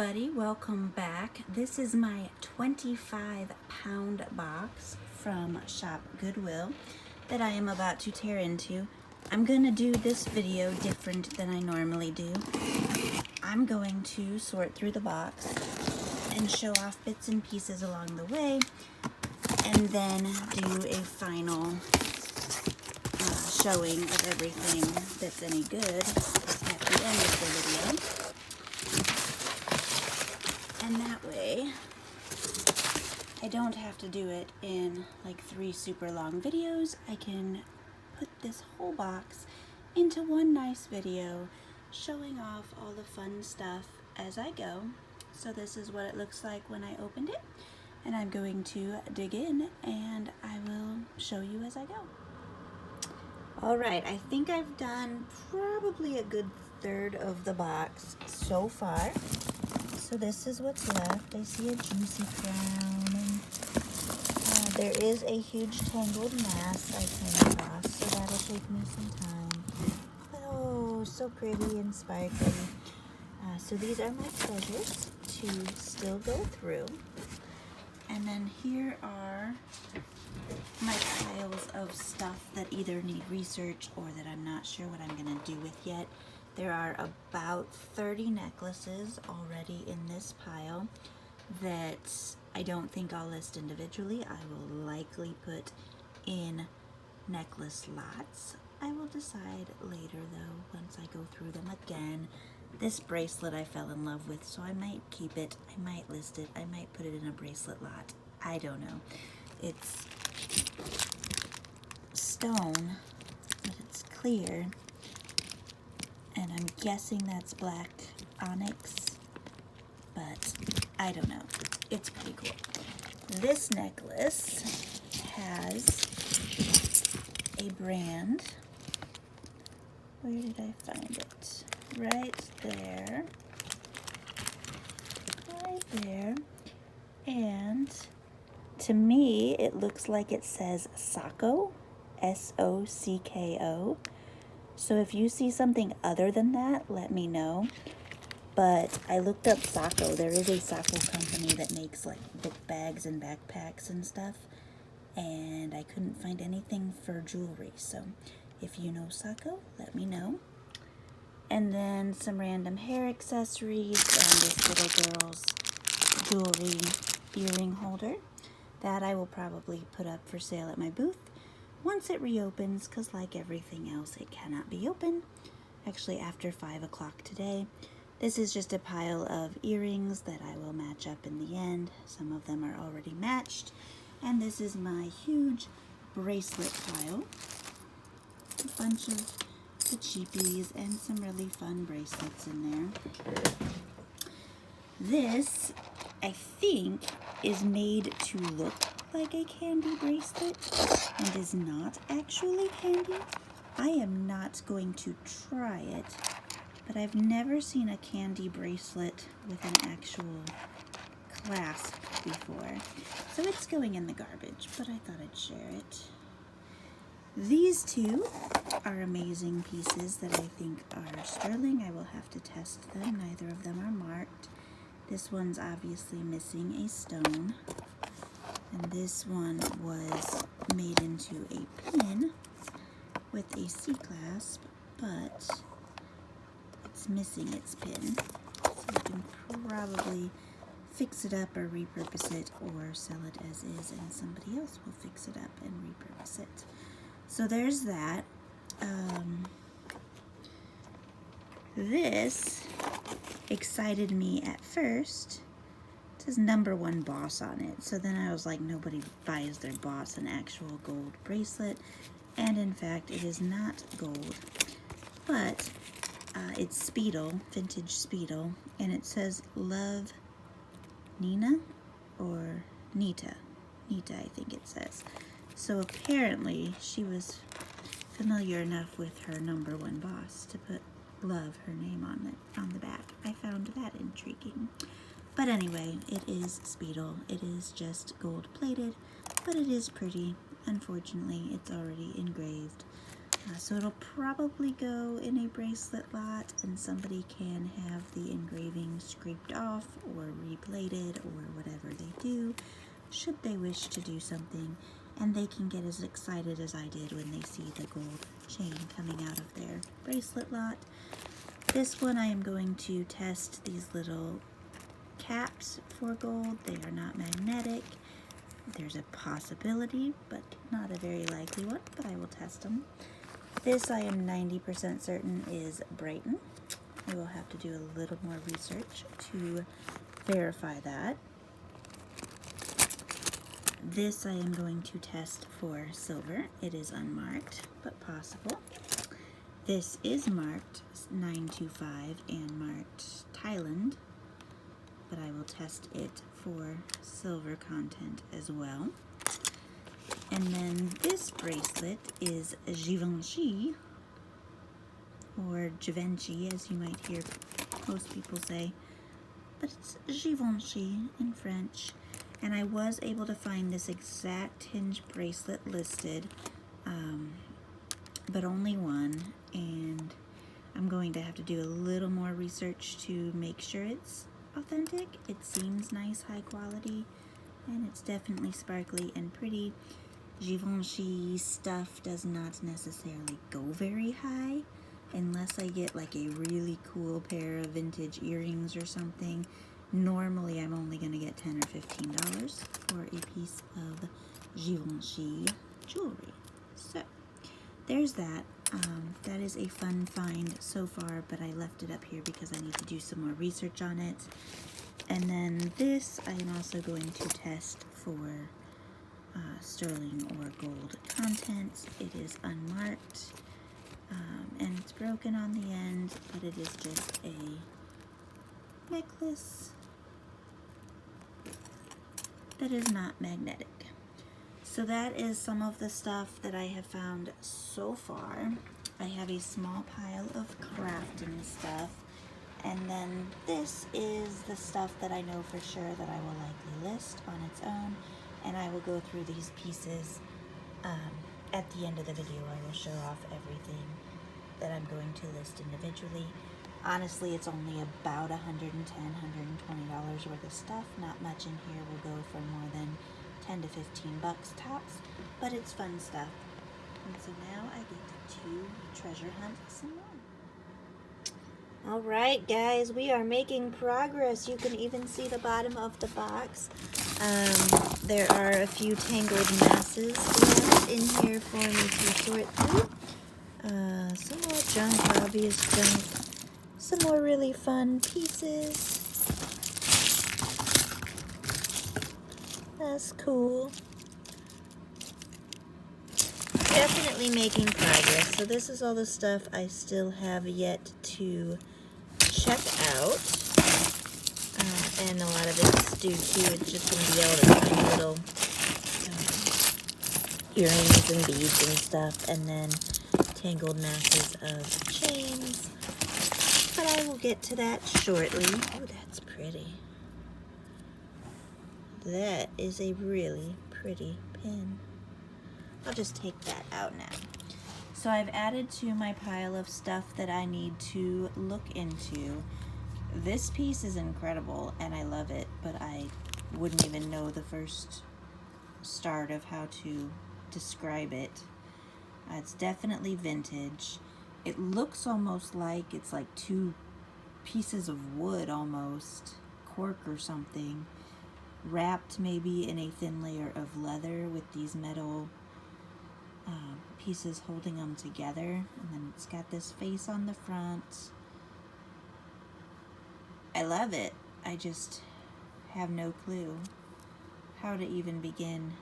everybody, welcome back. This is my 25-pound box from Shop Goodwill that I am about to tear into. I'm going to do this video different than I normally do. I'm going to sort through the box and show off bits and pieces along the way, and then do a final showing of everything that's any good at the end of the video. And that way, I don't have to do it in like 3 super long videos. I can put this whole box into one nice video showing off all the fun stuff as I go. So this is what it looks like when I opened it. And I'm going to dig in and I will show you as I go. Alright, I think I've done probably a good third of the box so far. So this is what's left. I see a juicy crown, and there is a huge tangled mass I came across, so that'll take me some time. Oh, so pretty and sparkly. So these are my treasures to still go through. And then here are my piles of stuff that either need research or that I'm not sure what I'm going to do with yet. There are about 30 necklaces already in this pile that I don't think I'll list individually. I will likely put in necklace lots. I will decide later though, once I go through them again. This bracelet I fell in love with, so I might keep it, I might list it, I might put it in a bracelet lot. I don't know. It's stone, but it's clear. And I'm guessing that's black onyx, but I don't know. It's pretty cool. This necklace has a brand. Where did I find it? Right there. Right there. And to me, it looks like it says Socko, S-O-C-K-O. So if you see something other than that, let me know. But I looked up Socko. There is a Socko company that makes like book bags and backpacks and stuff. And I couldn't find anything for jewelry. So if you know Socko, let me know. And then some random hair accessories and this little girl's jewelry earring holder that I will probably put up for sale at my booth once it reopens, because like everything else, it cannot be open. Actually, after 5 o'clock today. This is just a pile of earrings that I will match up in the end. Some of them are already matched. And this is my huge bracelet pile. A bunch of the cheapies and some really fun bracelets in there. This, I think, is made to look like a candy bracelet and is not actually candy. I am not going to try it, but I've never seen a candy bracelet with an actual clasp before. So it's going in the garbage, but I thought I'd share it. These two are amazing pieces that I think are sterling. I will have to test them. Neither of them are marked. This one's obviously missing a stone. And this one was made into a pin with a C-clasp, but it's missing its pin. So you can probably fix it up or repurpose it or sell it as is, and somebody else will fix it up and repurpose it. So there's that. This excited me at first. It says #1 boss on it. So then I was like, nobody buys their boss an actual gold bracelet. And in fact, it is not gold. But it's Speedle, vintage Speedle. And it says Love Nina or Nita. Nita, I think it says. So apparently she was familiar enough with her #1 boss to put Love, her name, on the back. I found that intriguing. But anyway, it is Speedle. It is just gold plated, but it is pretty. Unfortunately, it's already engraved So it'll probably go in a bracelet lot, and somebody can have the engraving scraped off or replated or whatever they do, should they wish to do something, and they can get as excited as I did when they see the gold chain coming out of their bracelet lot. This one I am going to test these little caps for gold. They are not magnetic. There's a possibility, but not a very likely one, but I will test them. This I am 90% certain is Brighton. I will have to do a little more research to verify that. This I am going to test for silver. It is unmarked, but possible. This is marked 925 and marked Thailand, but I will test it for silver content as well. And then this bracelet is Givenchy, or Givenchy as you might hear most people say, but it's Givenchy in French. And I was able to find this exact hinge bracelet listed, but only one, and I'm going to have to do a little more research to make sure it's authentic. It seems nice, high quality, and it's definitely sparkly and pretty. Givenchy stuff does not necessarily go very high unless I get like a really cool pair of vintage earrings or something. Normally I'm only going to get $10 or $15 for a piece of Givenchy jewelry. So there's that. That is a fun find so far, but I left it up here because I need to do some more research on it. And then this I am also going to test for sterling or gold content. It is unmarked, and it's broken on the end, but it is just a necklace that is not magnetic. So that is some of the stuff that I have found so far. I have a small pile of crafting stuff, and then this is the stuff that I know for sure that I will likely list on its own, and I will go through these pieces at the end of the video. I will show off everything that I'm going to list individually. Honestly, it's only about $110, $120 worth of stuff. Not much in here will go for more than 10 to 15 bucks tops, but it's fun stuff. And so now I get to treasure hunt some more. All right, guys, we are making progress. You can even see the bottom of the box. There are a few tangled masses left in here for me to sort through. Some more junk, obvious junk. Some more really fun pieces. That's cool. Definitely making progress. So this is all the stuff I still have yet to check out. And a lot of it's due to it's just going to be able to find little earrings and beads and stuff, and then tangled masses of chains. But I will get to that shortly. Oh, that's pretty. That is a really pretty pin. I'll just take that out now. So I've added to my pile of stuff that I need to look into. This piece is incredible and I love it, but I wouldn't even know the first start of how to describe it. It's definitely vintage. It looks almost like it's like two pieces of wood almost, cork or something, wrapped maybe in a thin layer of leather with these metal pieces holding them together. And then it's got this face on the front. I love it. I just have no clue how to even begin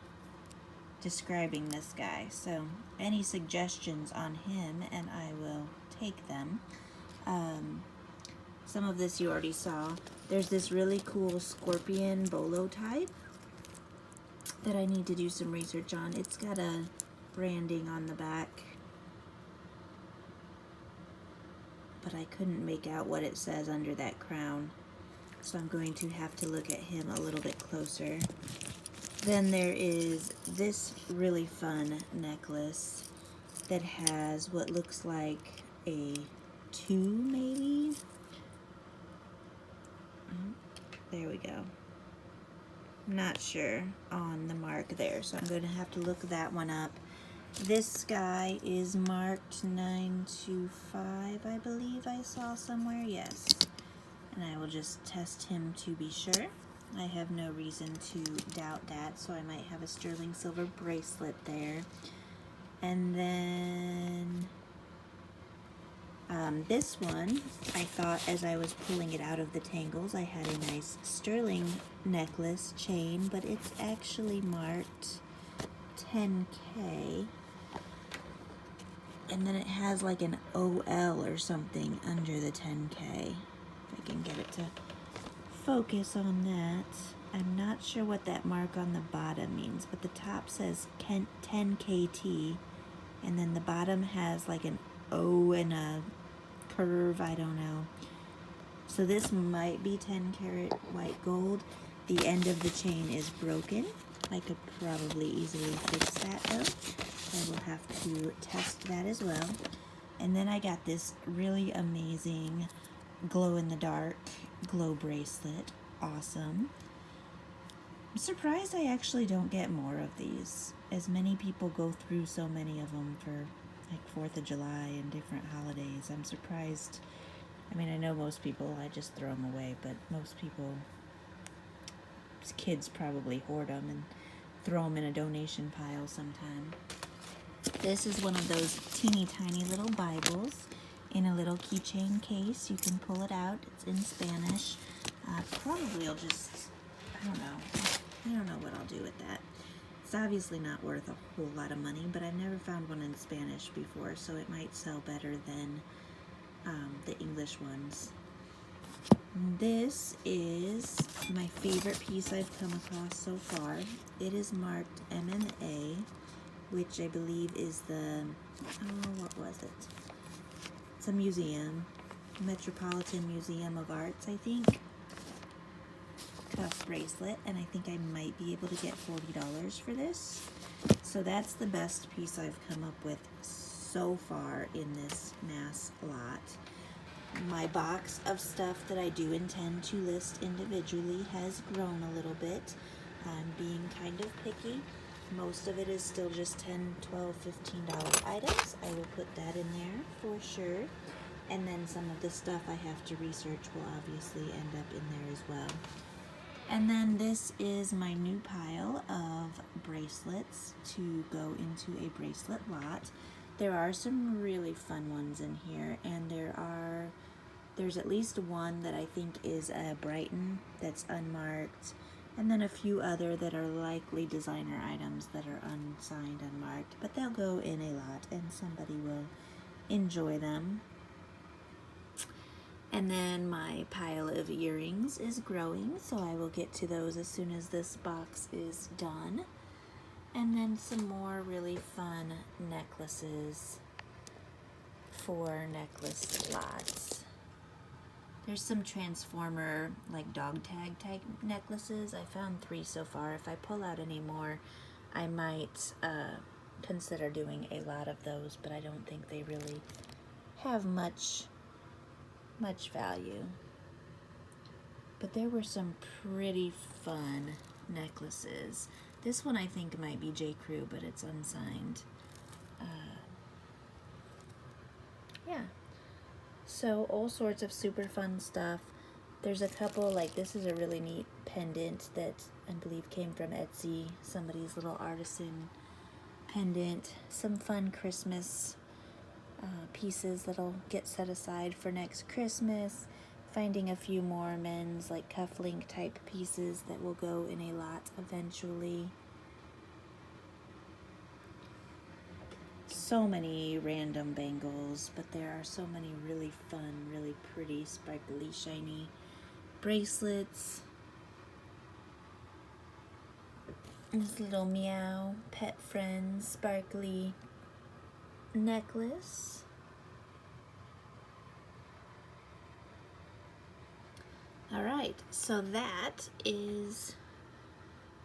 describing this guy. So any suggestions on him and I will take them. Some of this you already saw. There's this really cool scorpion bolo type that I need to do some research on. It's got a branding on the back, but I couldn't make out what it says under that crown. So I'm going to have to look at him a little bit closer. Then there is this really fun necklace. that has what looks like a 2 maybe. There we go. Not sure on the mark there, so I'm going to have to look that one up. This guy is marked 925, I believe I saw somewhere, yes. And I will just test him to be sure. I have no reason to doubt that, so I might have a sterling silver bracelet there. And then this one, I thought as I was pulling it out of the tangles, I had a nice sterling necklace chain, but it's actually marked 10K. And then it has like an OL or something under the 10K. If I can get it to focus on that. I'm not sure what that mark on the bottom means, but the top says 10KT, and then the bottom has like an O and a curve, I don't know. So this might be 10 karat white gold. The end of the chain is broken. I could probably easily fix that though. I will have to test that as well. And then I got this really amazing glow-in-the-dark glow bracelet. Awesome. I'm surprised I actually don't get more of these, as many people go through so many of them for like 4th of July and different holidays. I'm surprised. I mean, I know most people, I just throw them away, but most people, kids probably hoard them and throw them in a donation pile sometime. This is one of those teeny tiny little Bibles in a little keychain case. You can pull it out. It's in Spanish. Probably I'll just, I don't know what I'll do with that. It's obviously not worth a whole lot of money, but I've never found one in Spanish before, so it might sell better than the English ones. This is my favorite piece I've come across so far. It is marked MMA, which I believe is the, what was it? It's a museum, Metropolitan Museum of Arts, I think. Cuff bracelet, and I think I might be able to get $40 for this. So that's the best piece I've come up with so far in this mass lot. My box of stuff that I do intend to list individually has grown a little bit. I'm being kind of picky. Most of it is still just $10, $12, $15 items. I will put that in there for sure. And then some of the stuff I have to research will obviously end up in there as well. And then this is my new pile of bracelets to go into a bracelet lot. There are some really fun ones in here, and there's at least one that I think is a Brighton that's unmarked, and then a few other that are likely designer items that are unsigned, unmarked, but they'll go in a lot and somebody will enjoy them. And then my pile of earrings is growing, so I will get to those as soon as this box is done. And then some more really fun necklaces for necklace lots. There's some Transformer, like dog tag type necklaces. I found 3 so far. If I pull out any more, I might consider doing a lot of those, but I don't think they really have much value. But there were some pretty fun necklaces. This one I think might be J. Crew, but it's unsigned. Yeah. So all sorts of super fun stuff. There's a couple, like this is a really neat pendant that I believe came from Etsy. Somebody's little artisan pendant. Some fun Christmas pieces that'll get set aside for next Christmas. Finding a few more men's like cufflink type pieces that will go in a lot eventually. So many random bangles, but there are so many really fun, really pretty, sparkly, shiny bracelets. This little Meow Pet Friends sparkly necklace. Alright, so that is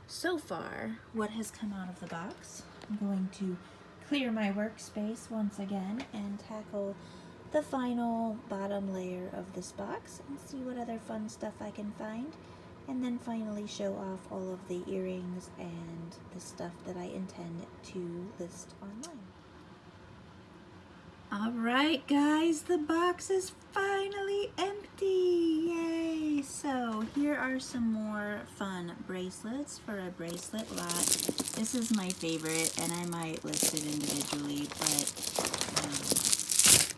so far what has come out of the box. I'm going to clear my workspace once again and tackle the final bottom layer of this box and see what other fun stuff I can find, and then finally show off all of the earrings and the stuff that I intend to list online. Alright guys, the box is finally empty! Yay! So here are some more fun bracelets for a bracelet lot. This is my favorite, and I might list it individually, but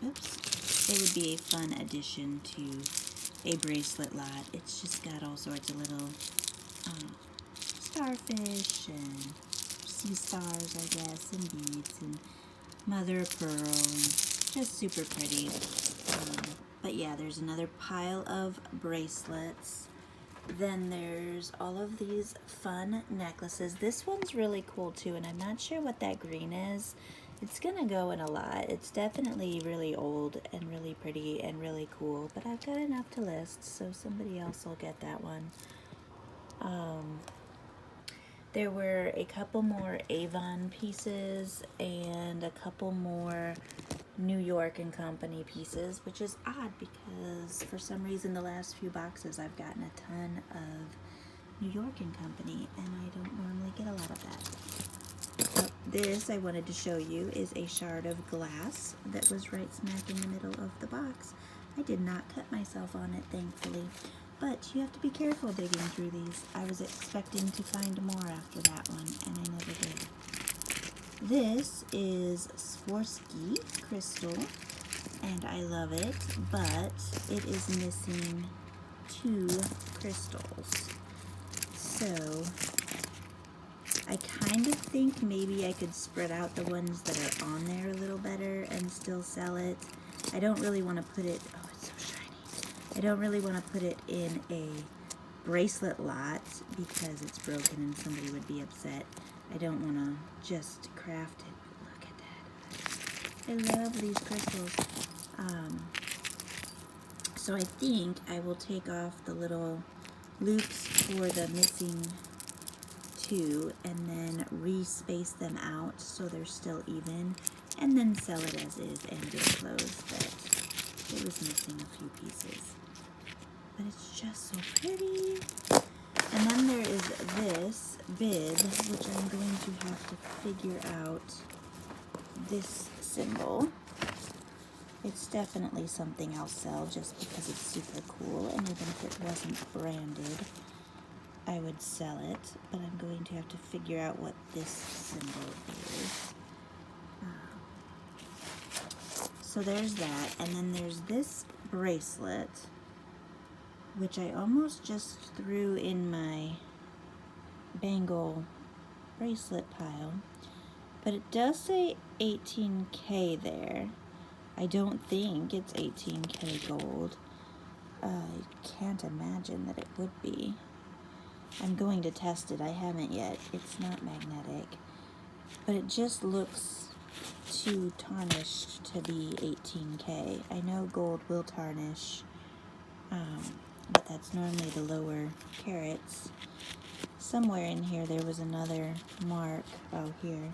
oops, it would be a fun addition to a bracelet lot. It's just got all sorts of little starfish and sea stars, I guess, and beads and mother of pearl, and just super pretty. But yeah, there's another pile of bracelets. Then there's all of these fun necklaces. This one's really cool too, and I'm not sure what that green is. It's gonna go in a lot. It's definitely really old and really pretty and really cool, but I've got enough to list, so somebody else will get that one. There were a couple more Avon pieces and a couple more New York and Company pieces, which is odd because for some reason the last few boxes I've gotten a ton of New York and Company, and I don't normally get a lot of that. This I wanted to show you is a shard of glass that was right smack in the middle of the box. I did not cut myself on it, thankfully. But you have to be careful digging through these. I was expecting to find more after that one, and I never did. This is Swarovski crystal, and I love it, but it is missing 2 crystals. So I kind of think maybe I could spread out the ones that are on there a little better and still sell it. I don't really want to put it, oh, it's so shiny. I don't really want to put it in a bracelet lot because it's broken and somebody would be upset. I don't want to just craft it. Look at that. I love these crystals. So I think I will take off the little loops for the missing 2 and then re-space them out so they're still even, and then sell it as is and disclose that it was missing a few pieces. But it's just so pretty. And then there is this bid, which I'm going to have to figure out this symbol. It's definitely something I'll sell just because it's super cool, and even if it wasn't branded, I would sell it, but I'm going to have to figure out what this symbol is. So there's that, and then there's this bracelet, which I almost just threw in my bangle bracelet pile, but it does say 18K there. I don't think it's 18K gold. I can't imagine that it would be. I'm going to test it. I haven't yet. It's not magnetic, but it just looks too tarnished to be 18K. I know gold will tarnish, but that's normally the lower carats. Somewhere in here there was another mark. Oh, here.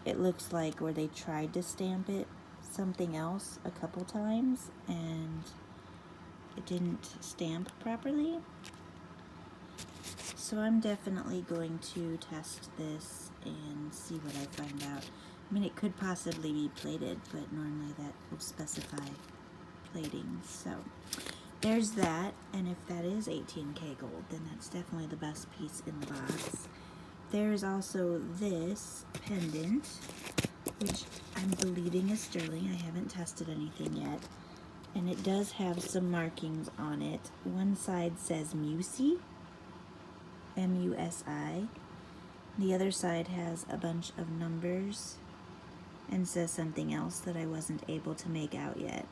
It looks like where they tried to stamp it something else a couple times and it didn't stamp properly. So I'm definitely going to test this and see what I find out. I mean, it could possibly be plated, but normally that will specify plating. So there's that, and if that is 18K gold, then that's definitely the best piece in the box. There's also this pendant, which I'm believing is sterling. I haven't tested anything yet. And it does have some markings on it. One side says Musi, M-U-S-I. The other side has a bunch of numbers and says something else that I wasn't able to make out yet.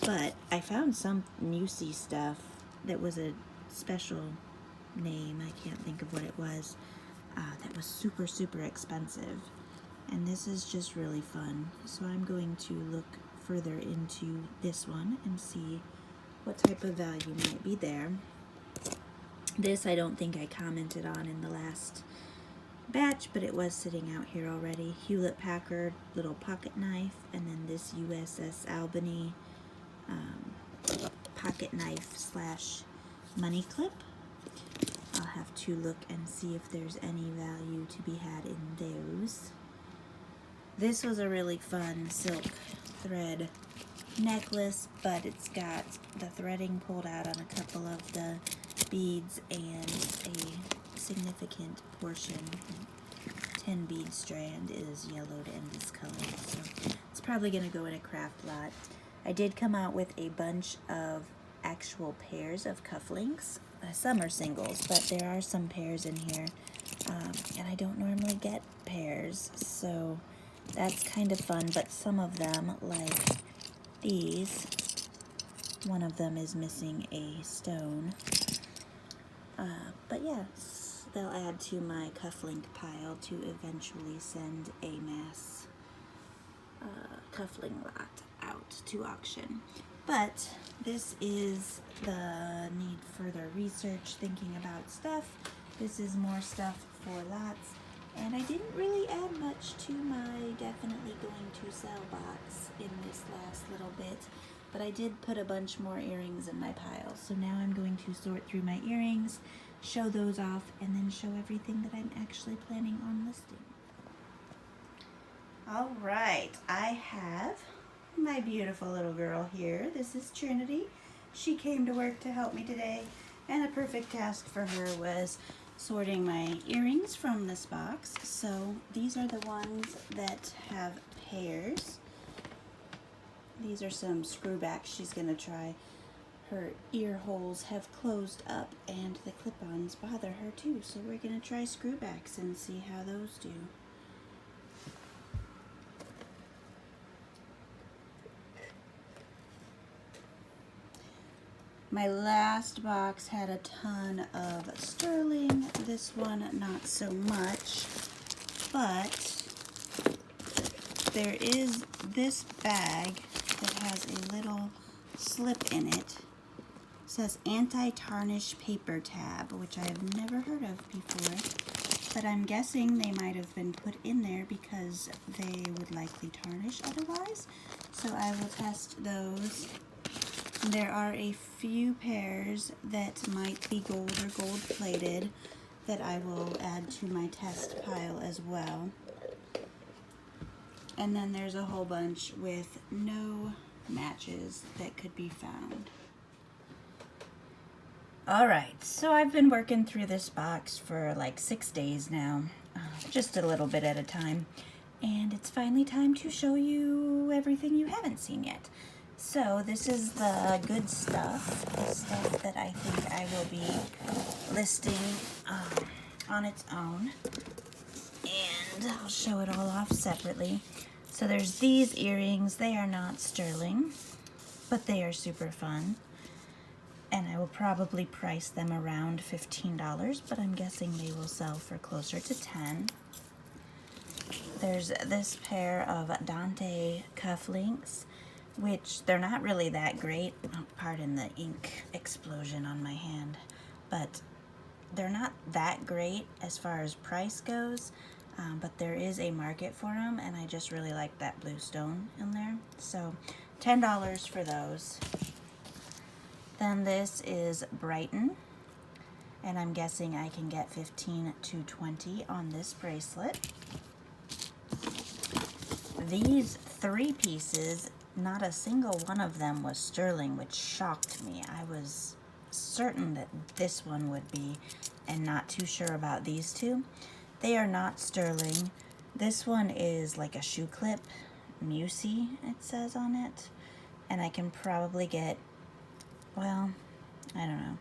But I found some Musi stuff that was a special name. I can't think of what it was. That was super, super expensive. And this is just really fun. So I'm going to look further into this one and see what type of value might be there. This I don't think I commented on in the last batch, but it was sitting out here already. Hewlett Packard little pocket knife, and then this USS Albany pocket knife slash money clip. I'll have to look and see if there's any value to be had in those. This was a really fun silk thread necklace, but it's got the threading pulled out on a couple of the beads and a significant portion, 10 bead strand, is yellowed and discolored, so it's probably going to go in a craft lot. I did come out with a bunch of actual pairs of cufflinks. Some are singles, but there are some pairs in here, and I don't normally get pairs, so that's kind of fun. But some of them, like these, one of them is missing a stone, but yes, they'll add to my cufflink pile to eventually send a mass cuffling lot out to auction. But this is the need further research, thinking about stuff. This is more stuff for lots, and I didn't really add much to my definitely going to sell box in this last little bit, but I did put a bunch more earrings in my pile. So now I'm going to sort through my earrings, show those off, and then show everything that I'm actually planning on listing. All right, I have my beautiful little girl here. This is Trinity. She came to work to help me today, and a perfect task for her was sorting my earrings from this box. So these are the ones that have pairs. These are some screwbacks she's gonna try. Her ear holes have closed up and the clip-ons bother her too, so we're gonna try screwbacks and see how those do. My last box had a ton of sterling. This one, not so much. But there is this bag that has a little slip in it. It says anti-tarnish paper tab, which I have never heard of before. But I'm guessing they might have been put in there because they would likely tarnish otherwise. So I will test those. There are a few pairs that might be gold or gold plated that I will add to my test pile as well. And then there's a whole bunch with no matches that could be found. Alright, so I've been working through this box for like 6 days now, just a little bit at a time. And it's finally time to show you everything you haven't seen yet. So this is the good stuff, the stuff that I think I will be listing on its own. And I'll show it all off separately. So there's these earrings. They are not sterling, but they are super fun. And I will probably price them around $15, but I'm guessing they will sell for closer to $10. There's this pair of Dante cufflinks, which they're not really that great. Oh, pardon the ink explosion on my hand, but they're not that great as far as price goes, but there is a market for them, and I just really like that blue stone in there. So $10 for those. Then this is Brighton, and I'm guessing I can get 15 to 20 on this bracelet. These 3 pieces, not a single one of them was sterling, which shocked me. I was certain that this one would be, and not too sure about these 2. They are not sterling. This one is like a shoe clip, Musy, it says on it. And I can probably get, well, I don't know.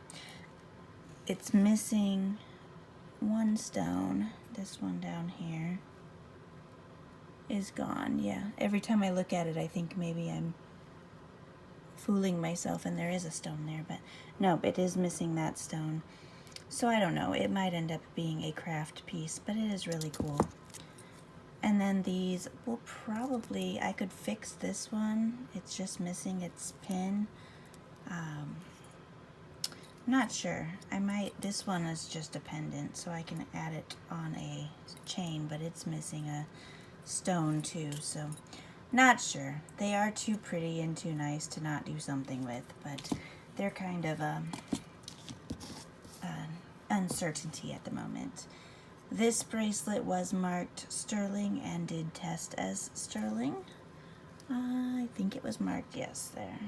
It's missing one stone. This one down here is gone. Yeah, every time I look at it, I think maybe I'm fooling myself and there is a stone there, but no, it is missing that stone. So I don't know, it might end up being a craft piece, but it is really cool. And then these will probably, I could fix this one. It's just missing its pin. Not sure. This one is just a pendant, so I can add it on a chain, but it's missing a stone too, so not sure. They are too pretty and too nice to not do something with, but they're kind of uncertainty at the moment. This bracelet was marked sterling and did test as sterling. I think it was marked, yes, there.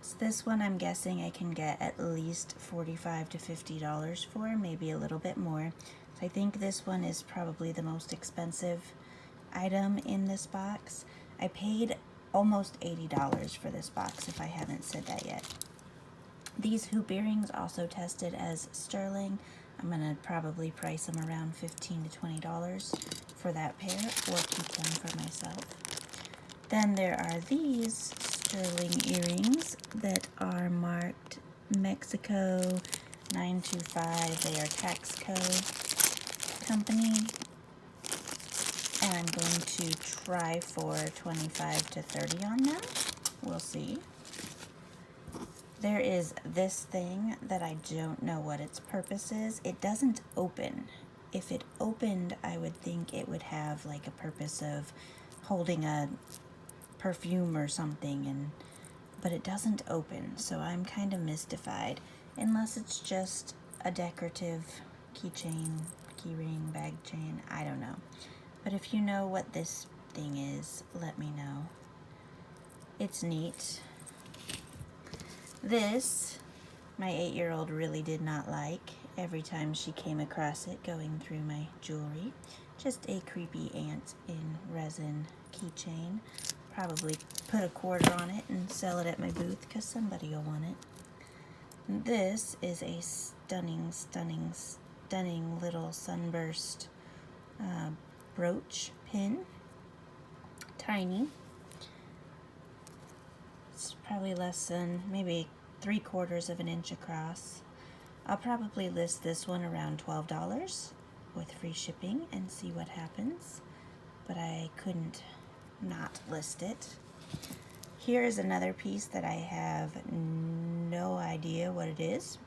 So this one I'm guessing I can get at least $45 to $50 for, maybe a little bit more. So I think this one is probably the most expensive item in this box. I paid almost $80 for this box, if I haven't said that yet. These hoop earrings also tested as sterling. I'm gonna probably price them around $15 to $20 for that pair, or keep them for myself. Then there are these sterling earrings that are marked Mexico 925. They are Taxco company. And I'm going to try for 25 to 30 on them. We'll see. There is this thing that I don't know what its purpose is. It doesn't open. If it opened, I would think it would have like a purpose of holding a perfume or something, but it doesn't open, so I'm kind of mystified, unless it's just a decorative keychain, key ring, bag chain, I don't know. But if you know what this thing is, let me know. It's neat. This, my 8-year-old really did not like every time she came across it going through my jewelry. Just a creepy ant in resin keychain. Probably put a quarter on it and sell it at my booth because somebody will want it. This is a stunning, stunning, stunning little sunburst brooch pin. Tiny. It's probably less than maybe 3/4 of an inch across. I'll probably list this one around $12 with free shipping and see what happens, but I couldn't not list it. Here is another piece that I have no idea what it is.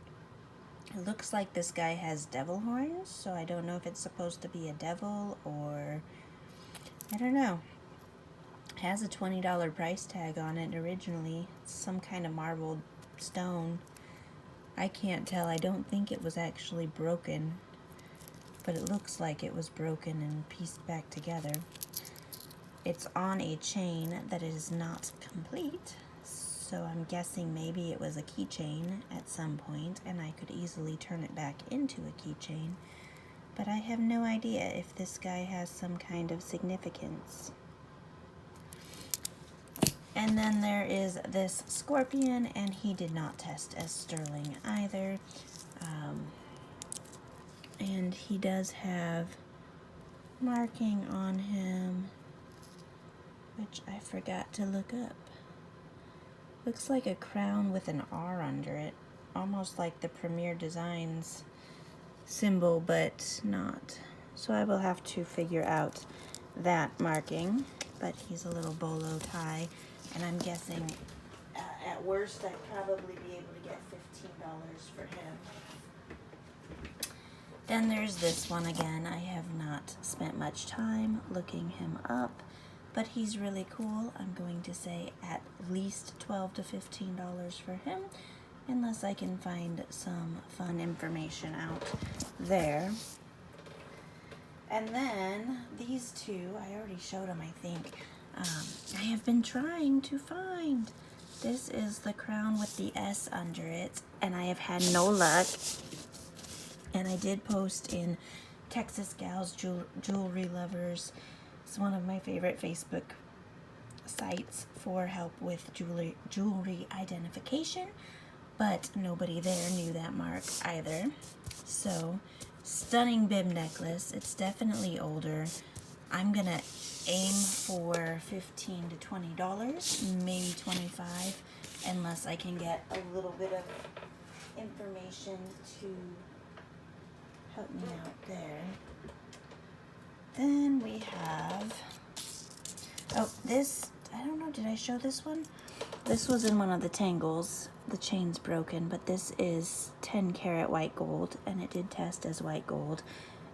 It looks like this guy has devil horns, so I don't know if it's supposed to be a devil or I don't know. It has a $20 price tag on it originally. It's some kind of marbled stone. I can't tell. I don't think it was actually broken, but it looks like it was broken and pieced back together. It's on a chain that is not complete, so I'm guessing maybe it was a keychain at some point and I could easily turn it back into a keychain, but I have no idea if this guy has some kind of significance. And then there is this scorpion, and he did not test as sterling either. And he does have marking on him, which I forgot to look up. Looks like a crown with an R under it, almost like the Premier Designs symbol, but not. So I will have to figure out that marking, but he's a little bolo tie, and I'm guessing at worst I'd probably be able to get $15 for him. Then there's this one again. I have not spent much time looking him up, but he's really cool. I'm going to say at least $12 to $15 for him, unless I can find some fun information out there. And then these two, I already showed them, I think. I have been trying to find. This is the crown with the S under it, and I have had no luck. And I did post in Texas Gals Jewelry Lovers. It's one of my favorite Facebook sites for help with jewelry identification, but nobody there knew that mark either. So, stunning bib necklace. It's definitely older. I'm gonna aim for $15 to $20, maybe $25, unless I can get a little bit of information to help me out there. Then we have, oh, this, I don't know, did I show this one? This was in one of the tangles. The chain's broken, but this is 10 karat white gold, and it did test as white gold.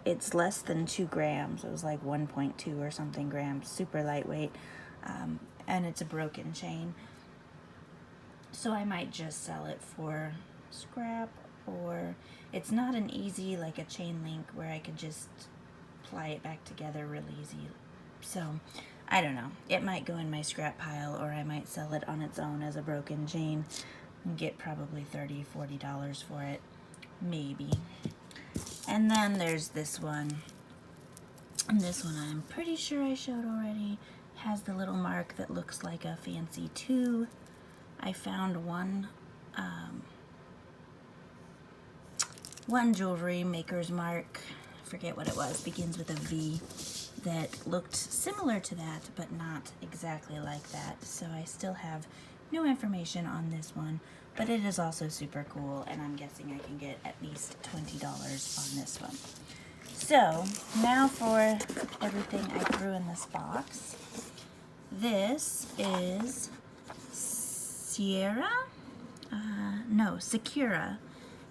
It's less than 2 grams. It was like 1.2 or something grams, super lightweight, and it's a broken chain. So I might just sell it for scrap, or it's not an easy, like a chain link where I could just ply it back together real easy. So I don't know. It might go in my scrap pile, or I might sell it on its own as a broken chain and get probably $30, $40 for it, maybe. And then there's this one. And this one I'm pretty sure I showed already. Has the little mark that looks like a fancy 2. I found one jewelry maker's mark, forget what it was, begins with a V, that looked similar to that, but not exactly like that. So I still have no information on this one, but it is also super cool, and I'm guessing I can get at least $20 on this one. So now for everything I threw in this box. This is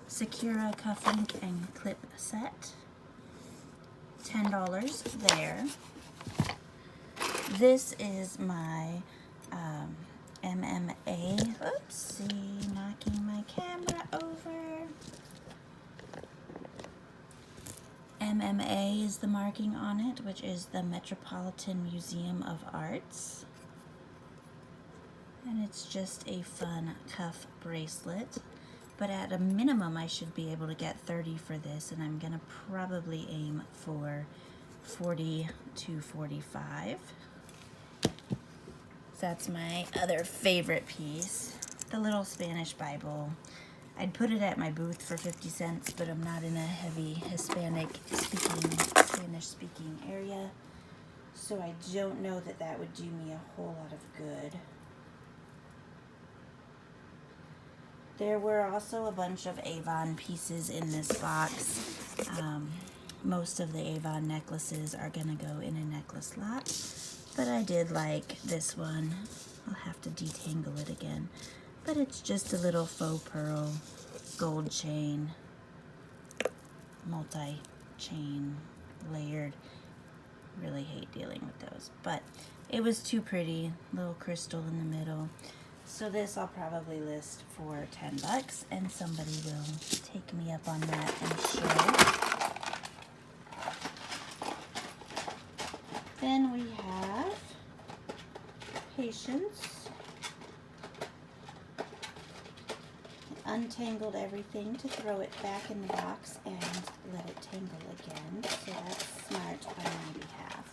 Secura cuff link and clip set. $10 there. This is my MMA. Oopsie, knocking my camera over. MMA is the marking on it, which is the Metropolitan Museum of Arts. And it's just a fun cuff bracelet. But at a minimum, I should be able to get 30 for this, and I'm gonna probably aim for 40 to 45. So that's my other favorite piece, the little Spanish Bible. I'd put it at my booth for 50 cents, but I'm not in a heavy Spanish speaking area, so I don't know that that would do me a whole lot of good. There were also a bunch of Avon pieces in this box. Most of the Avon necklaces are gonna go in a necklace lot, but I did like this one. I'll have to detangle it again, but it's just a little faux pearl gold chain, multi-chain layered. Really hate dealing with those, but it was too pretty. Little crystal in the middle. So this I'll probably list for $10, and somebody will take me up on that and show. Then we have Patience. Untangled everything to throw it back in the box and let it tangle again. So that's smart on my behalf.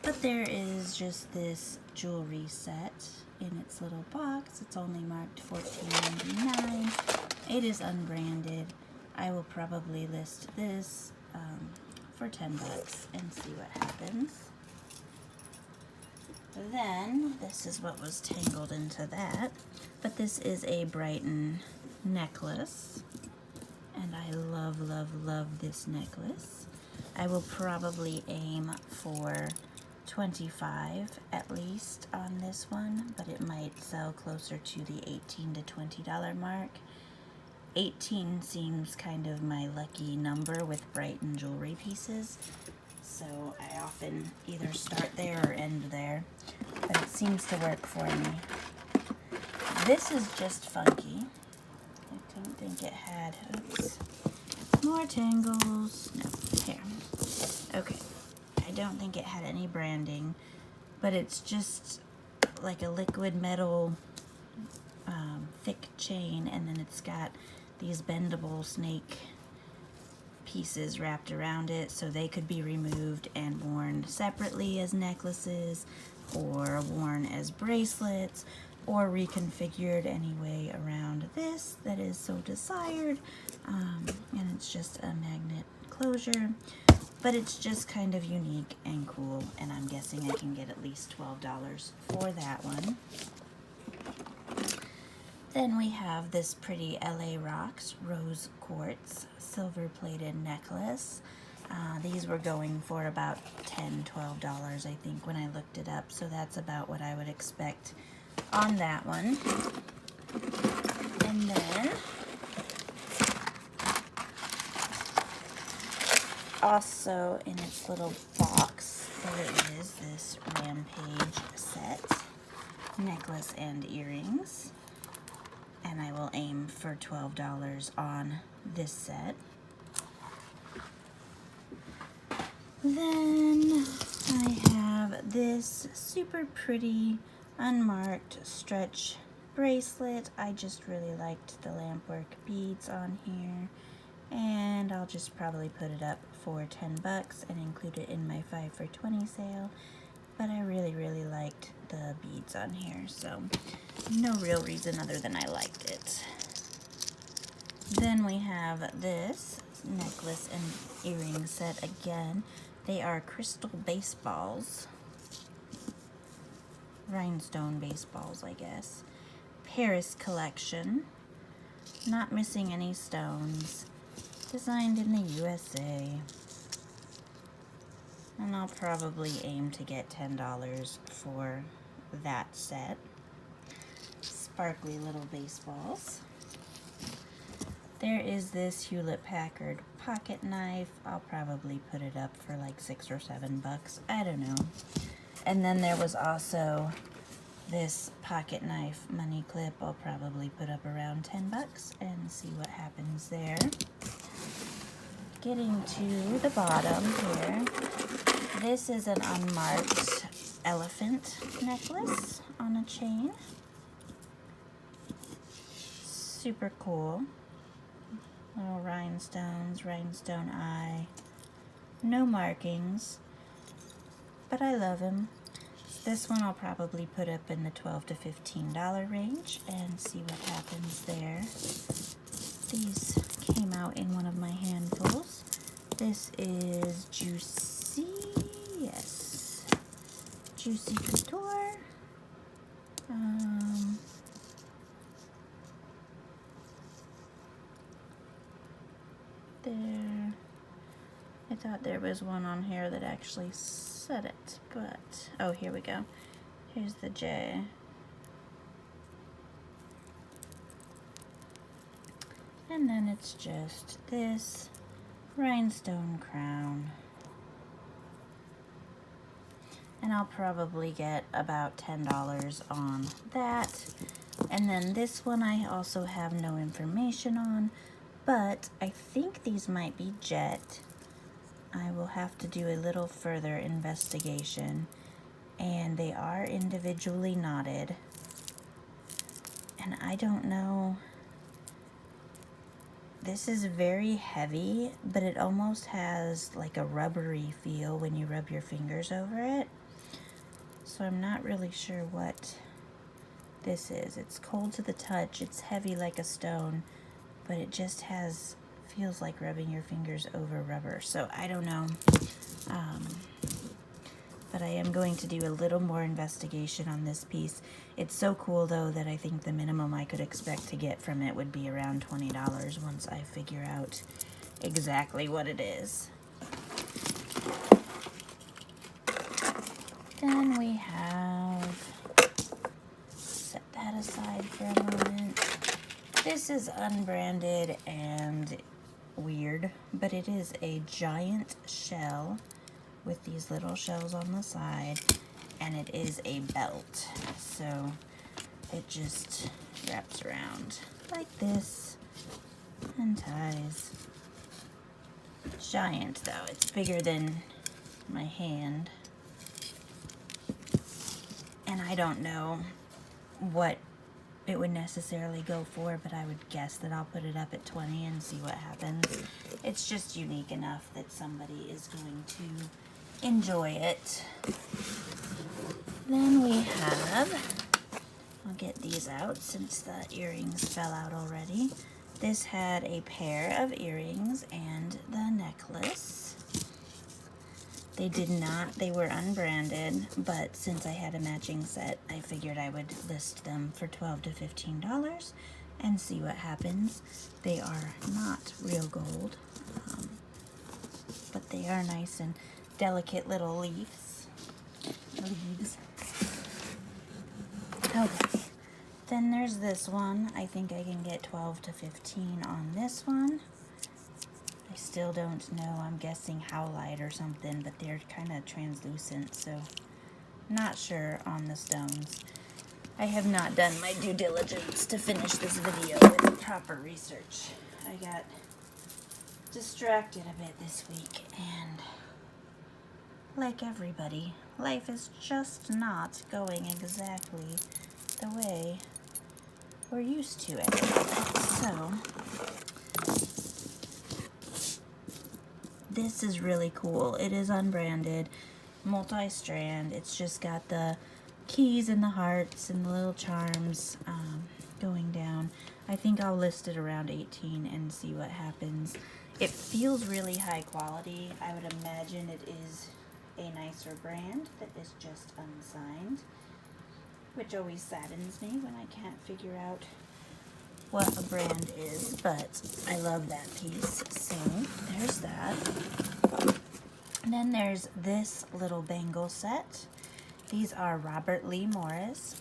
But there is just this jewelry set in its little box. It's only marked $14.99. It is unbranded. I will probably list this for $10 and see what happens. Then this is what was tangled into that, but this is a Brighton necklace, and I love, love, love this necklace. I will probably aim for 25 at least on this one, but it might sell closer to the $18 to $20 mark. 18 seems kind of my lucky number with Brighton jewelry pieces, so I often either start there or end there, but it seems to work for me. This is just funky. I don't think it had, oops, more tangles. No, here. Okay. I don't think it had any branding, but it's just like a liquid metal thick chain, and then it's got these bendable snake pieces wrapped around it, so they could be removed and worn separately as necklaces, or worn as bracelets, or reconfigured any way around this that is so desired. And it's just a magnet closure, but it's just kind of unique and cool, and I'm guessing I can get at least $12 for that one. Then we have this pretty LA Rocks rose quartz silver plated necklace. These were going for about $10, $12 I think when I looked it up, so that's about what I would expect on that one. And then also in its little box, there is this Rampage set, necklace and earrings. And I will aim for $12 on this set. Then I have this super pretty unmarked stretch bracelet. I just really liked the lampwork beads on here, and I'll just probably put it up for 10 bucks and include it in my 5 for 20 sale. But I really liked the beads on here, so no real reason other than I liked it. Then we have this necklace and earring set again. They are crystal baseballs. Rhinestone baseballs, I guess. Paris collection. Not missing any stones. Designed in the USA. And I'll probably aim to get $10 for that set. Sparkly little baseballs. There is this Hewlett-Packard pocket knife. I'll probably put it up for like 6 or 7 bucks. I don't know. And then there was also this pocket knife money clip. I'll probably put up around 10 bucks and see what happens there. Getting to the bottom here. This is an unmarked elephant necklace on a chain. Super cool. Little rhinestones, rhinestone eye. No markings, but I love him. This one I'll probably put up in the $12 to $15 range and see what happens there. These came out in one of my handfuls. This is Juicy, yes, Juicy Couture. There, I thought there was one on here that actually said it, but, oh, here we go. Here's the J. And then it's just this rhinestone crown. And I'll probably get about $10 on that. And then this one I also have no information on, but I think these might be jet. I will have to do a little further investigation. And they are individually knotted. And I don't know. This is very heavy, but it almost has like a rubbery feel when you rub your fingers over it. So I'm not really sure what this is. It's cold to the touch. It's heavy like a stone, but it just feels like rubbing your fingers over rubber. So I don't know. But I am going to do a little more investigation on this piece. It's so cool though that I think the minimum I could expect to get from it would be around $20 once I figure out exactly what it is. Then we have, set that aside for a moment. This is unbranded and weird, but it is a giant shell with these little shells on the side, and it is a belt. So it just wraps around like this and ties. Giant though, it's bigger than my hand. And I don't know what it would necessarily go for, but I would guess that I'll put it up at 20 and see what happens. It's just unique enough that somebody is going to enjoy it. Then we have, I'll get these out since the earrings fell out already. This had a pair of earrings and the necklace. They were unbranded, but since I had a matching set, I figured I would list them for $12 to $15 and see what happens. They are not real gold, but they are nice and delicate little leaves. Okay. Then there's this one. I think I can get 12 to 15 on this one. I still don't know. I'm guessing howlite or something, but they're kind of translucent, so not sure on the stones. I have not done my due diligence to finish this video with proper research. I got distracted a bit this week, and like everybody, life is just not going exactly the way we're used to it. So, this is really cool. It is unbranded, multi-strand. It's just got the keys and the hearts and the little charms going down. I think I'll list it around 18 and see what happens. It feels really high quality. I would imagine it is a nicer brand that is just unsigned, which always saddens me when I can't figure out what a brand is, but I love that piece. So there's that. And then there's this little bangle set. These are Robert Lee Morris.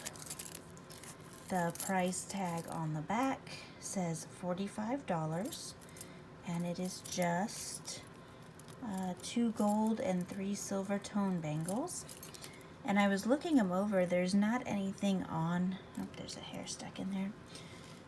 The price tag on the back says $45, and it is just 2 gold and 3 silver tone bangles. And I was looking them over. There's not anything on, oh, there's a hair stuck in there.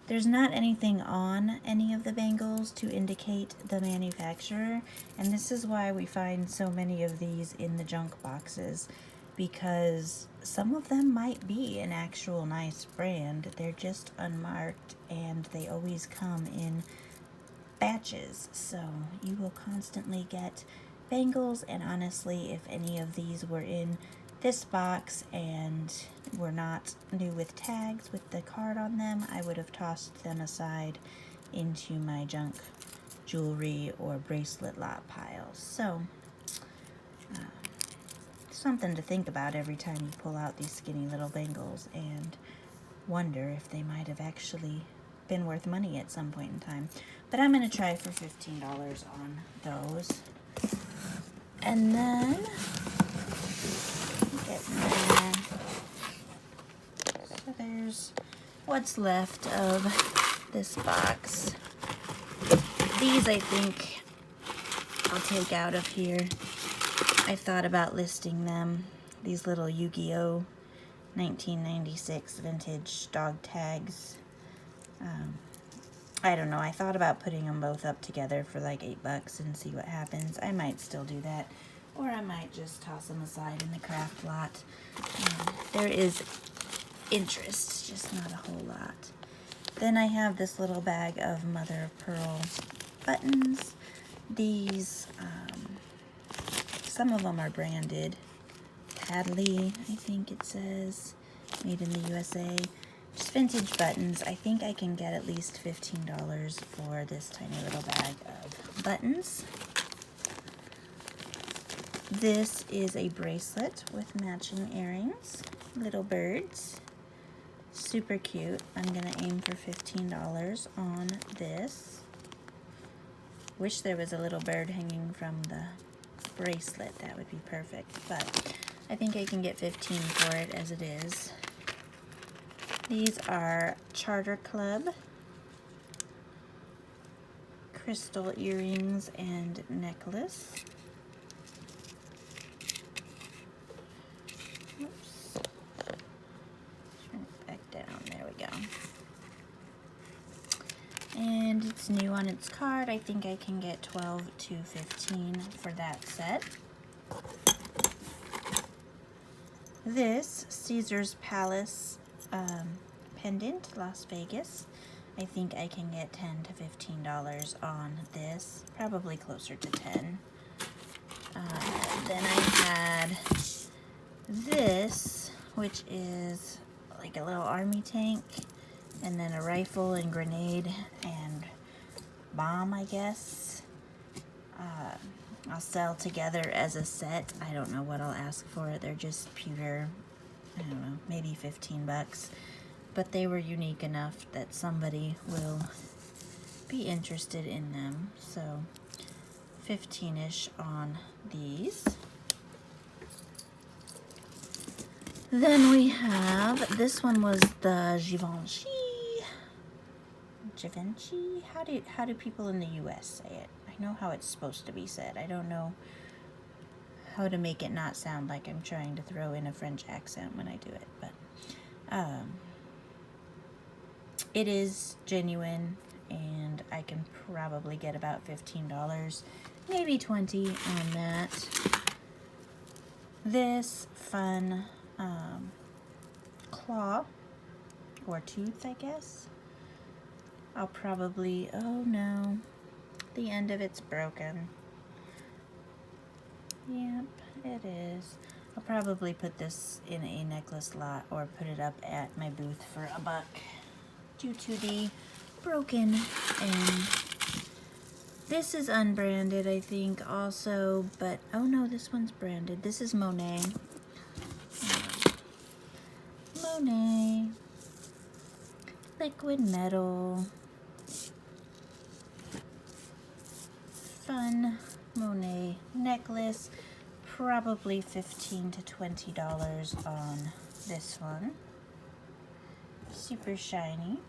There's not anything on any of the bangles to indicate the manufacturer, and this is why we find so many of these in the junk boxes, because some of them might be an actual nice brand. They're just unmarked, and they always come in batches, so you will constantly get bangles. And honestly, if any of these were in this box and were not new with tags with the card on them, I would have tossed them aside into my junk jewelry or bracelet lot pile. So something to think about every time you pull out these skinny little bangles and wonder if they might have actually been worth money at some point in time. But I'm going to try for $15 on those. And then so there's what's left of this box. These I think I'll take out of here. I thought about listing them. These little Yu-Gi-Oh! 1996 vintage dog tags. I don't know. I thought about putting them both up together for like $8 and see what happens. I might still do that, or I might just toss them aside in the craft lot. There is interest, just not a whole lot. Then I have this little bag of mother of pearl buttons. These, some of them are branded. Hadley, I think it says, made in the USA. Just vintage buttons. I think I can get at least $15 for this tiny little bag of buttons. This is a bracelet with matching earrings, little birds. Super cute. I'm gonna aim for $15 on this. Wish there was a little bird hanging from the bracelet. That would be perfect, but I think I can get 15 for it as it is. These are Charter Club crystal earrings and necklace. Oops. Turn it back down. There we go. And it's new on its card. I think I can get 12 to 15 for that set. This Caesar's Palace pendant, Las Vegas. I think I can get $10 to $15 on this, probably closer to 10. Then I had this, which is like a little army tank, and then a rifle and grenade and bomb, I guess. I'll sell together as a set. I don't know what I'll ask for it. They're just pewter, I don't know, maybe $15. But they were unique enough that somebody will be interested in them. So 15-ish on these. Then we have, this one was the Givenchy. Givenchy? How do people in the US say it? I know how it's supposed to be said. I don't know how to make it not sound like I'm trying to throw in a French accent when I do it, but it is genuine, and I can probably get about $15, maybe $20 on that. This fun claw or tooth, I guess. I'll probably, oh no, the end of it's broken. Yep, it is. I'll probably put this in a necklace lot or put it up at my booth for $1 due to the broken end. This is unbranded, I think, also, but oh no, this one's branded. This is Monet. Monet. Liquid metal. Fun Monet necklace. Probably $15 to $20 on this one. Super shiny.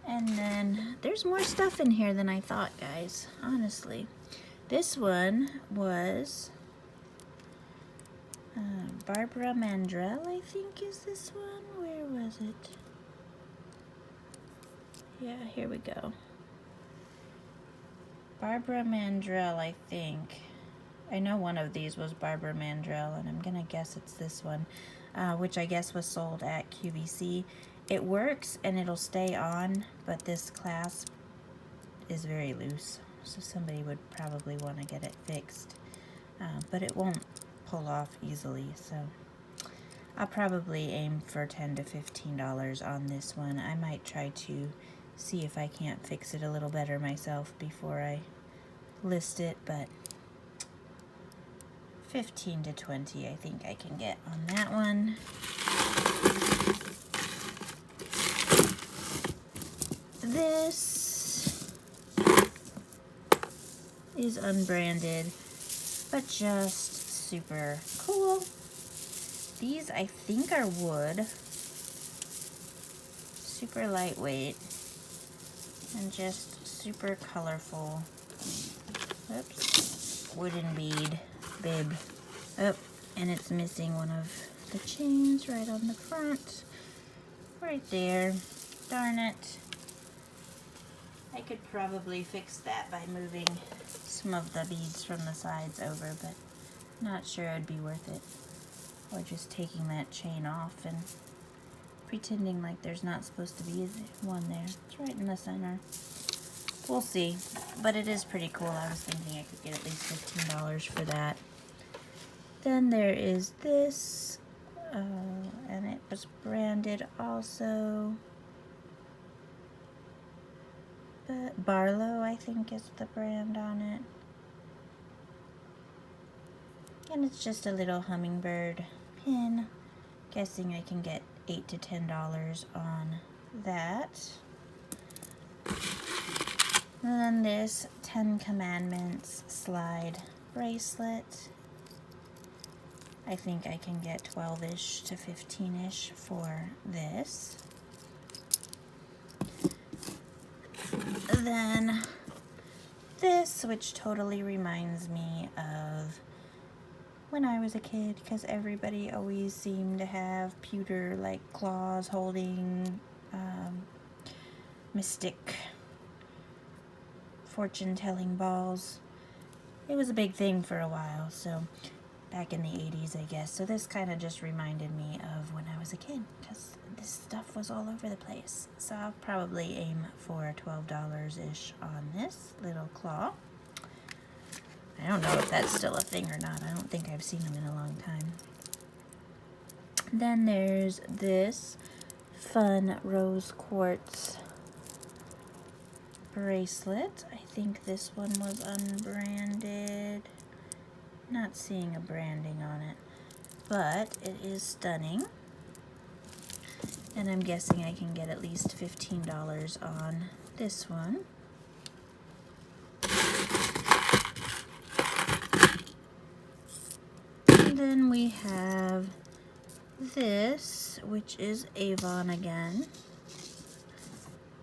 And then there's more stuff in here than I thought, guys, honestly. This one was Barbara Mandrell, I think is this one. Where was it? Yeah, here we go. Barbara Mandrell, I think. I know one of these was Barbara Mandrell, and I'm gonna guess it's this one, which I guess was sold at QVC. It works and it'll stay on, but this clasp is very loose, so somebody would probably want to get it fixed. But it won't pull off easily, so I'll probably aim for $10 to $15 on this one. I might try to see if I can't fix it a little better myself before I list it, but 15 to 20 I think I can get on that one. This is unbranded, but just super cool. These I think are wood, super lightweight, and just super colorful. Oops, wooden bead bib. Oh, and it's missing one of the chains right on the front, right there. Darn it. I could probably fix that by moving some of the beads from the sides over, but not sure it'd be worth it. Or just taking that chain off and pretending like there's not supposed to be one there. It's right in the center. We'll see, but it is pretty cool. I was thinking I could get at least $15 for that. Then there is this, and it was branded also. Barlow, I think, is the brand on it. And it's just a little hummingbird pin. Guessing I can get $8 to $10 on that. And then this 10 Commandments slide bracelet. I think I can get 12-ish to 15-ish for this. Then this, which totally reminds me of when I was a kid, because everybody always seemed to have pewter like claws holding mystic fortune-telling balls. It was a big thing for a while, so back in the 80s, I guess. So this kind of just reminded me of when I was a kid, because this stuff was all over the place. So I'll probably aim for $12-ish on this little claw. I don't know if that's still a thing or not. I don't think I've seen them in a long time. Then there's this fun rose quartz bracelet. I think this one was unbranded. Not seeing a branding on it, but it is stunning. And I'm guessing I can get at least $15 on this one. then we have this, which is Avon again.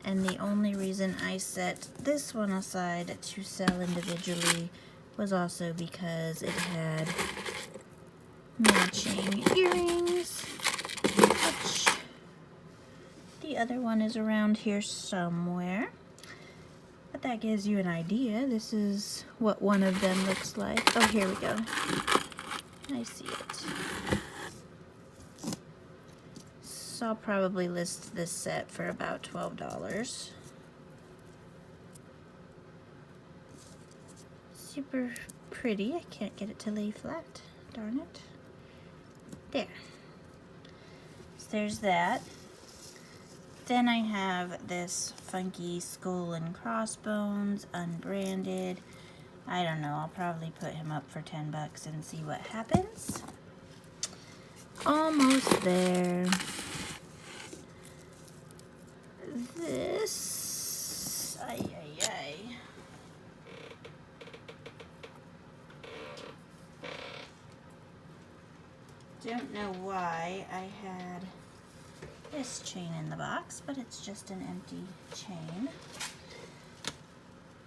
And the only reason I set this one aside to sell individually was also because it had matching earrings, which the other one is around here somewhere. But that gives you an idea. This is what one of them looks like. Oh, here we go. I see it. So I'll probably list this set for about $12. Super pretty. I can't get it to lay flat. Darn it. There. So there's that. Then I have this funky skull and crossbones, unbranded. I don't know. I'll probably put him up for 10 bucks and see what happens. Almost there. This, don't know why I had this chain in the box, but it's just an empty chain.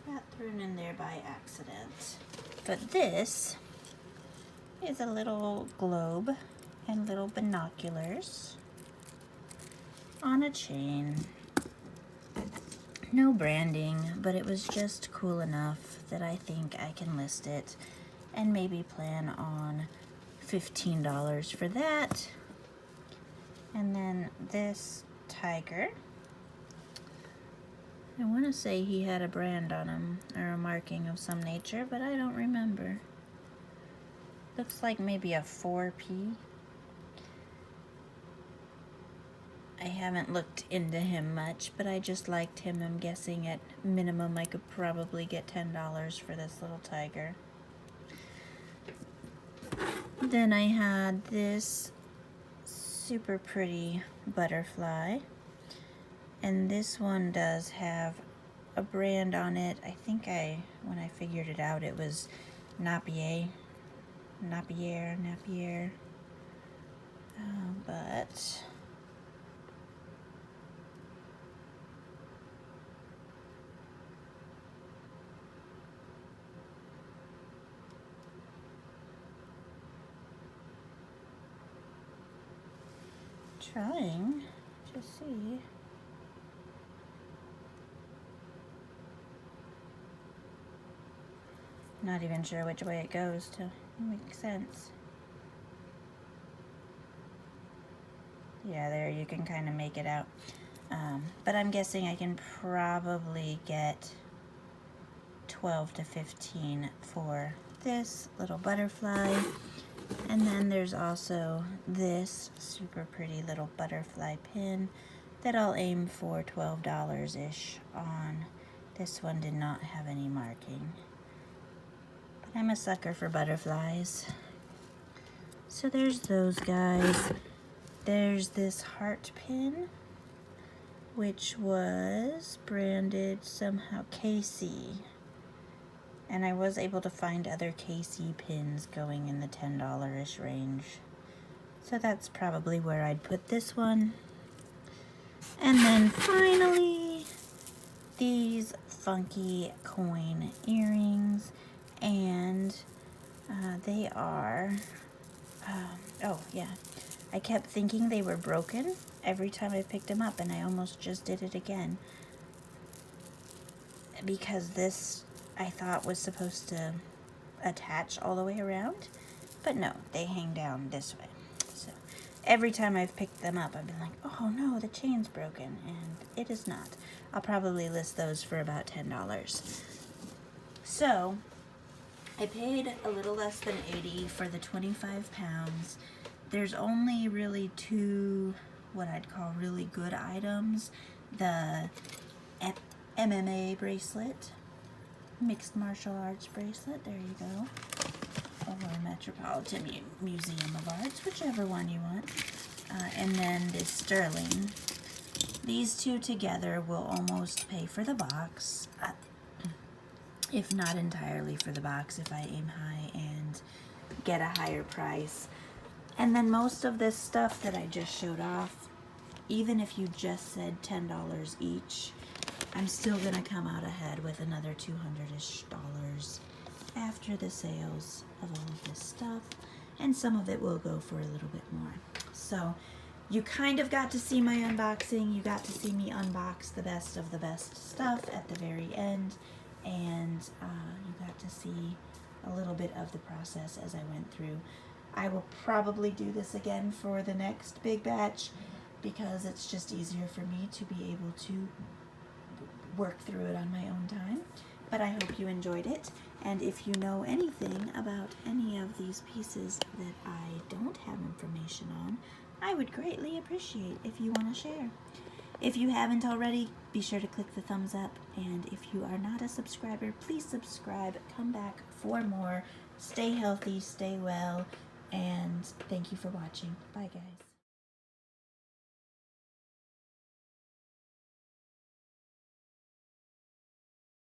Got thrown in there by accident. But this is a little globe and little binoculars on a chain. No branding, but it was just cool enough that I think I can list it and maybe plan on $15 for that. And then this tiger, I want to say he had a brand on him or a marking of some nature, but I don't remember. Looks like maybe a 4P. I haven't looked into him much, but I just liked him. I'm guessing at minimum I could probably get $10 for this little tiger. Then I had this super pretty butterfly, and this one does have a brand on it. I think when I figured it out, it was Napier, but trying to see. Not even sure which way it goes to make sense. Yeah, there you can kind of make it out. But I'm guessing I can probably get 12 to 15 for this little butterfly. And then there's also this super pretty little butterfly pin that I'll aim for $12-ish on. This one did not have any marking. But I'm a sucker for butterflies. So there's those guys. There's this heart pin, which was branded somehow KC. And I was able to find other KC pins going in the $10-ish range. So that's probably where I'd put this one. And then finally, these funky coin earrings. And they are, oh yeah, I kept thinking they were broken every time I picked them up, and I almost just did it again. Because this, I thought, was supposed to attach all the way around, but no, they hang down this way. So every time I've picked them up, I've been like, oh no, the chain's broken, and it is not. I'll probably list those for about $10. So I paid a little less than $80 for the 25 pounds. There's only really two, what I'd call really good items. The MMA bracelet, mixed martial arts bracelet, there you go, or Metropolitan Museum of Arts, whichever one you want, and then this sterling. These two together will almost pay for the box, if not entirely for the box if I aim high and get a higher price. And then most of this stuff that I just showed off, even if you just said $10 each, I'm still gonna come out ahead with another $200-ish after the sales of all of this stuff, and some of it will go for a little bit more. So you kind of got to see my unboxing. You got to see me unbox the best of the best stuff at the very end, and you got to see a little bit of the process as I went through. I will probably do this again for the next big batch because it's just easier for me to be able to work through it on my own time. But I hope you enjoyed it, and if you know anything about any of these pieces that I don't have information on, I would greatly appreciate if you want to share. If you haven't already, be sure to click the thumbs up, and if you are not a subscriber, please subscribe. Come back for more. Stay healthy, stay well, and thank you for watching. Bye, guys.